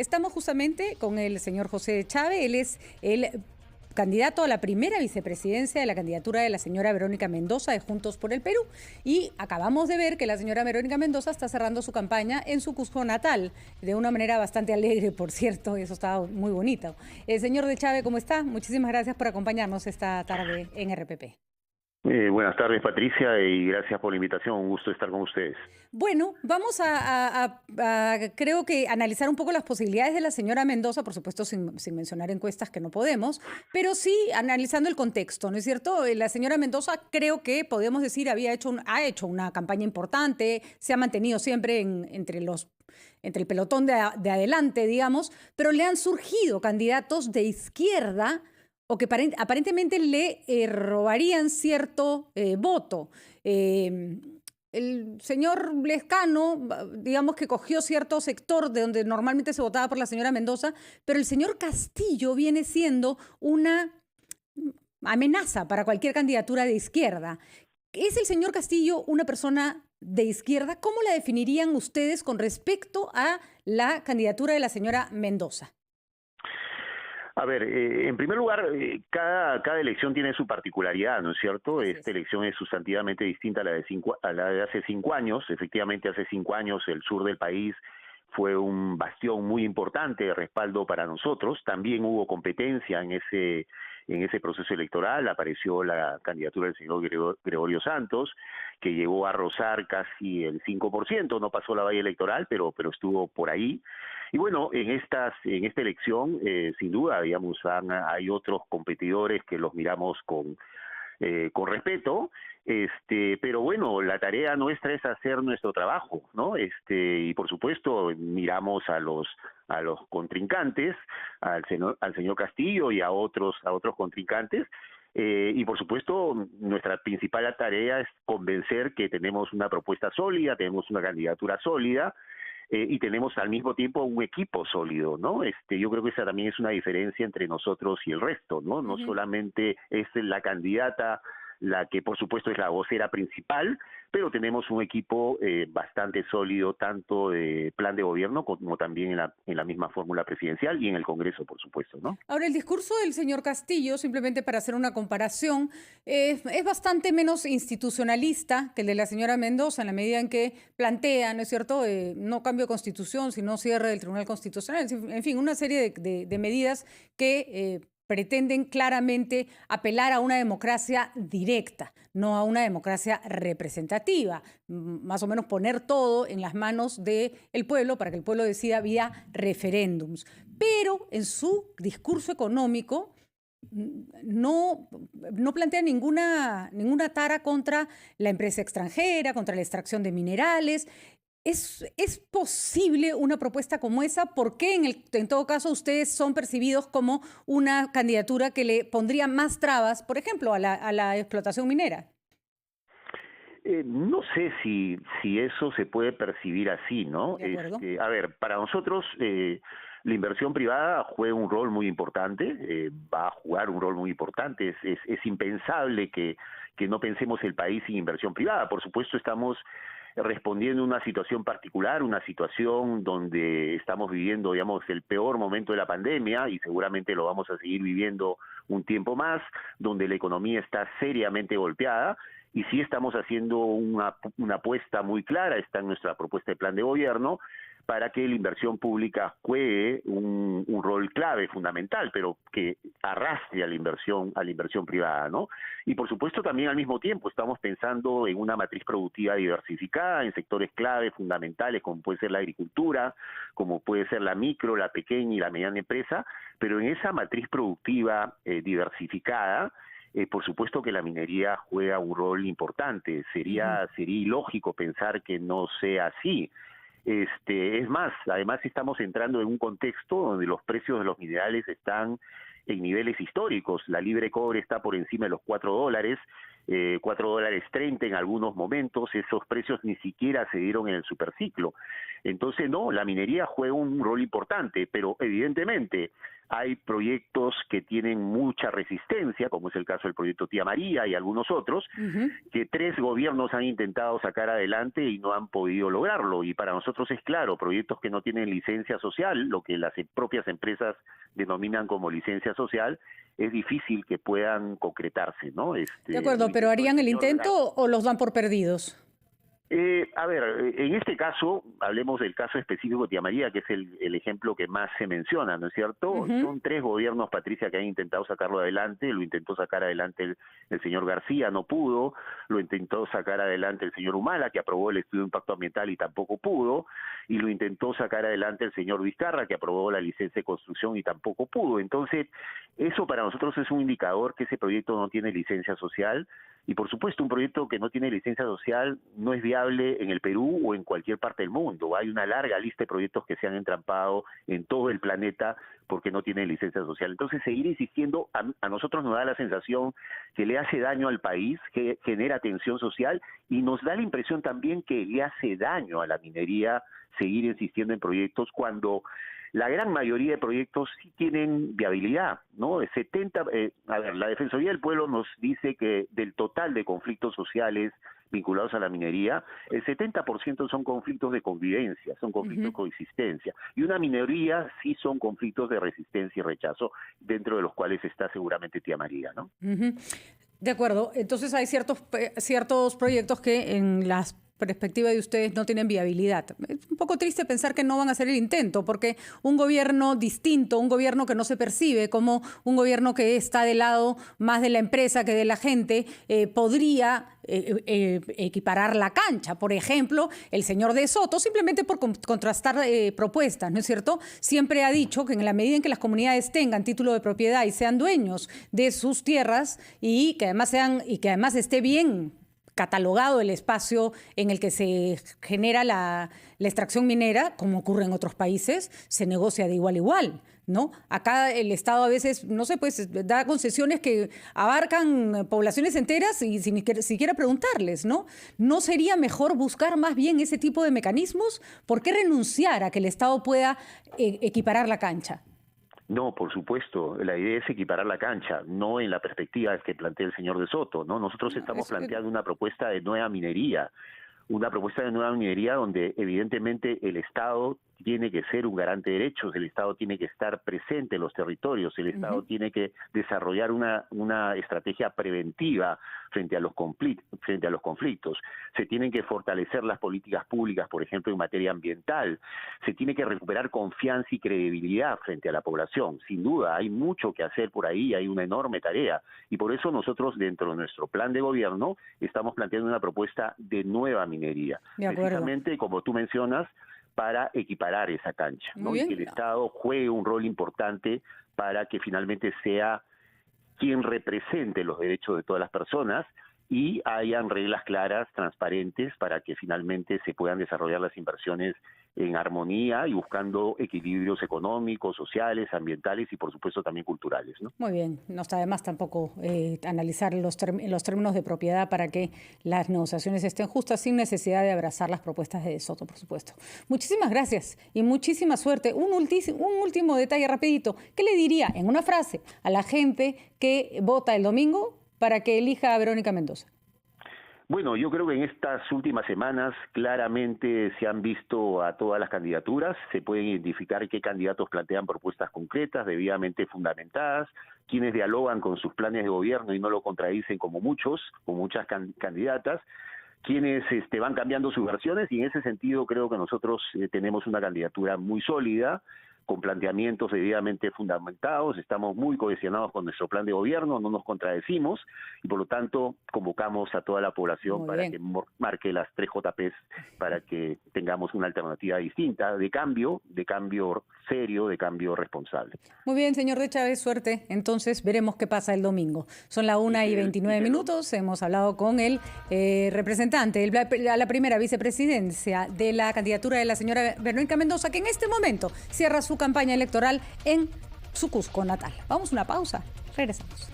Estamos justamente con el señor José Chávez. Él es el candidato a la primera vicepresidencia de la candidatura de la señora Verónica Mendoza de Juntos por el Perú. Y acabamos de ver que la señora Verónica Mendoza está cerrando su campaña en su Cusco natal, de una manera bastante alegre, por cierto. Eso está muy bonito. Señor de Chávez, ¿cómo está? Muchísimas gracias por acompañarnos esta tarde en RPP. Buenas tardes, Patricia, y gracias por la invitación. Un gusto estar con ustedes. Bueno, vamos creo que analizar un poco las posibilidades de la señora Mendoza, por supuesto sin mencionar encuestas que no podemos, pero sí analizando el contexto, ¿no es cierto? La señora Mendoza creo que podemos decir ha hecho una campaña importante, se ha mantenido siempre entre el pelotón de adelante, digamos, pero le han surgido candidatos de izquierda o que aparentemente le robarían cierto voto. El señor Lescano, digamos que cogió cierto sector de donde normalmente se votaba por la señora Mendoza, pero el señor Castillo viene siendo una amenaza para cualquier candidatura de izquierda. ¿Es el señor Castillo una persona de izquierda? ¿Cómo la definirían ustedes con respecto a la candidatura de la señora Mendoza? A ver, en primer lugar, cada elección tiene su particularidad, ¿no es cierto? Así Esta es. elección es sustantivamente distinta a la de hace 5 años. Efectivamente, hace 5 años el sur del país fue un bastión muy importante de respaldo para nosotros. También hubo competencia en ese proceso electoral. Apareció la candidatura del señor Gregorio Santos, que llegó a rozar casi el 5%. No pasó la valla electoral, pero estuvo por ahí. Y bueno, en esta elección, sin duda, digamos, hay otros competidores que los miramos con respeto, pero bueno, la tarea nuestra es hacer nuestro trabajo, ¿no? Y por supuesto miramos a los contrincantes, al señor Castillo y a otros contrincantes. Y por supuesto, nuestra principal tarea es convencer que tenemos una propuesta sólida, tenemos una candidatura sólida, y tenemos al mismo tiempo un equipo sólido, ¿no? Yo creo que esa también es una diferencia entre nosotros y el resto, ¿no? No solamente es la candidata la que por supuesto es la vocera principal, pero tenemos un equipo bastante sólido, tanto de plan de gobierno como también en la misma fórmula presidencial y en el Congreso, por supuesto, ¿no? Ahora, el discurso del señor Castillo, simplemente para hacer una comparación, es bastante menos institucionalista que el de la señora Mendoza, en la medida en que plantea, ¿no es cierto?, no cambio de constitución, sino cierre del Tribunal Constitucional, en fin, una serie de medidas que pretenden claramente apelar a una democracia directa, no a una democracia representativa, más o menos poner todo en las manos del pueblo para que el pueblo decida vía referéndums. Pero en su discurso económico no plantea ninguna tara contra la empresa extranjera, contra la extracción de minerales. ¿Es posible una propuesta como esa? ¿Por qué en todo caso ustedes son percibidos como una candidatura que le pondría más trabas, por ejemplo, a la explotación minera? No sé si eso se puede percibir así, ¿no? ¿De acuerdo? A ver, para nosotros la inversión privada juega un rol muy importante, va a jugar un rol muy importante. Es impensable que no pensemos el país sin inversión privada. Por supuesto, estamos respondiendo a una situación particular, una situación donde estamos viviendo, digamos, el peor momento de la pandemia y seguramente lo vamos a seguir viviendo un tiempo más, donde la economía está seriamente golpeada. Y sí estamos haciendo una apuesta muy clara, está en nuestra propuesta de plan de gobierno, para que la inversión pública juegue un rol clave, fundamental, pero que arrastre a la inversión privada, ¿no? Y por supuesto también al mismo tiempo estamos pensando en una matriz productiva diversificada, en sectores clave, fundamentales, como puede ser la agricultura, como puede ser la micro, la pequeña y la mediana empresa, pero en esa matriz productiva diversificada, por supuesto que la minería juega un rol importante. Sería ilógico pensar que no sea así. Es más, además estamos entrando en un contexto donde los precios de los minerales están en niveles históricos. La libre cobre está por encima de los $4, $4.30 en algunos momentos. Esos precios ni siquiera se dieron en el superciclo. Entonces, no, la minería juega un rol importante, pero evidentemente hay proyectos que tienen mucha resistencia, como es el caso del proyecto Tía María y algunos otros, que 3 gobiernos han intentado sacar adelante y no han podido lograrlo. Y para nosotros es claro, proyectos que no tienen licencia social, lo que las propias empresas denominan como licencia social, es difícil que puedan concretarse, ¿no? De acuerdo, pero ¿harían el intento o los dan por perdidos? A ver, en este caso, hablemos del caso específico de Tía María, que es el ejemplo que más se menciona, ¿no es cierto? Son 3 gobiernos, Patricia, que han intentado sacarlo adelante. Lo intentó sacar adelante el señor García, no pudo. Lo intentó sacar adelante el señor Humala, que aprobó el estudio de impacto ambiental y tampoco pudo. Y lo intentó sacar adelante el señor Vizcarra, que aprobó la licencia de construcción y tampoco pudo. Entonces, eso para nosotros es un indicador que ese proyecto no tiene licencia social. Y por supuesto, un proyecto que no tiene licencia social no es viable en el Perú o en cualquier parte del mundo. Hay una larga lista de proyectos que se han entrampado en todo el planeta porque no tienen licencia social. Entonces, seguir insistiendo a nosotros nos da la sensación que le hace daño al país, que genera tensión social, y nos da la impresión también que le hace daño a la minería seguir insistiendo en proyectos cuando la gran mayoría de proyectos sí tienen viabilidad, ¿no? La Defensoría del Pueblo nos dice que del total de conflictos sociales vinculados a la minería, el 70% son conflictos de convivencia, son conflictos de coexistencia, y una minoría sí son conflictos de resistencia y rechazo, dentro de los cuales está seguramente Tía María, ¿no? De acuerdo, entonces hay ciertos proyectos que en las perspectiva de ustedes no tienen viabilidad. Es un poco triste pensar que no van a hacer el intento, porque un gobierno distinto, un gobierno que no se percibe como un gobierno que está del lado más de la empresa que de la gente, podría equiparar la cancha. Por ejemplo, el señor de Soto, simplemente por contrastar propuestas, ¿no es cierto? Siempre ha dicho que en la medida en que las comunidades tengan título de propiedad y sean dueños de sus tierras y que además esté bien catalogado el espacio en el que se genera la extracción minera, como ocurre en otros países, se negocia de igual a igual, ¿no? Acá el Estado a veces, no sé, pues da concesiones que abarcan poblaciones enteras y sin siquiera preguntarles, ¿no? ¿No sería mejor buscar más bien ese tipo de mecanismos? ¿Por qué renunciar a que el Estado pueda equiparar la cancha? No, por supuesto, la idea es equiparar la cancha, no en la perspectiva que plantea el señor de Soto, ¿no? Nosotros estamos planteando una propuesta de nueva minería, donde evidentemente el Estado tiene que ser un garante de derechos, el Estado tiene que estar presente en los territorios, el Estado tiene que desarrollar una estrategia preventiva frente a los conflictos, se tienen que fortalecer las políticas públicas, por ejemplo, en materia ambiental, se tiene que recuperar confianza y credibilidad frente a la población. Sin duda, hay mucho que hacer por ahí, hay una enorme tarea, y por eso nosotros, dentro de nuestro plan de gobierno, estamos planteando una propuesta de nueva minería, precisamente, como tú mencionas, para equiparar esa cancha, ¿no? Y que el Estado juegue un rol importante para que finalmente sea quien represente los derechos de todas las personas y hayan reglas claras, transparentes, para que finalmente se puedan desarrollar las inversiones en armonía y buscando equilibrios económicos, sociales, ambientales y por supuesto también culturales, ¿no? Muy bien, no está de más tampoco analizar los términos de propiedad para que las negociaciones estén justas sin necesidad de abrazar las propuestas de De Soto, por supuesto. Muchísimas gracias y muchísima suerte. Un último detalle rapidito. ¿Qué le diría en una frase a la gente que vota el domingo para que elija a Verónica Mendoza? Bueno, yo creo que en estas últimas semanas claramente se han visto a todas las candidaturas, se pueden identificar qué candidatos plantean propuestas concretas, debidamente fundamentadas, quienes dialogan con sus planes de gobierno y no lo contradicen como muchas candidatas, quienes van cambiando sus versiones, y en ese sentido creo que nosotros tenemos una candidatura muy sólida, con planteamientos debidamente fundamentados, estamos muy cohesionados con nuestro plan de gobierno, no nos contradecimos y por lo tanto convocamos a toda la población para que marque las 3 JPs para que tengamos una alternativa distinta, de cambio serio, de cambio responsable. Muy bien, señor de Chávez, suerte. Entonces veremos qué pasa el domingo. Son las 1:29. Hemos hablado con el representante a la primera vicepresidencia de la candidatura de la señora Verónica Mendoza, que en este momento cierra su campaña electoral en su Cusco natal. Vamos a una pausa. Regresamos.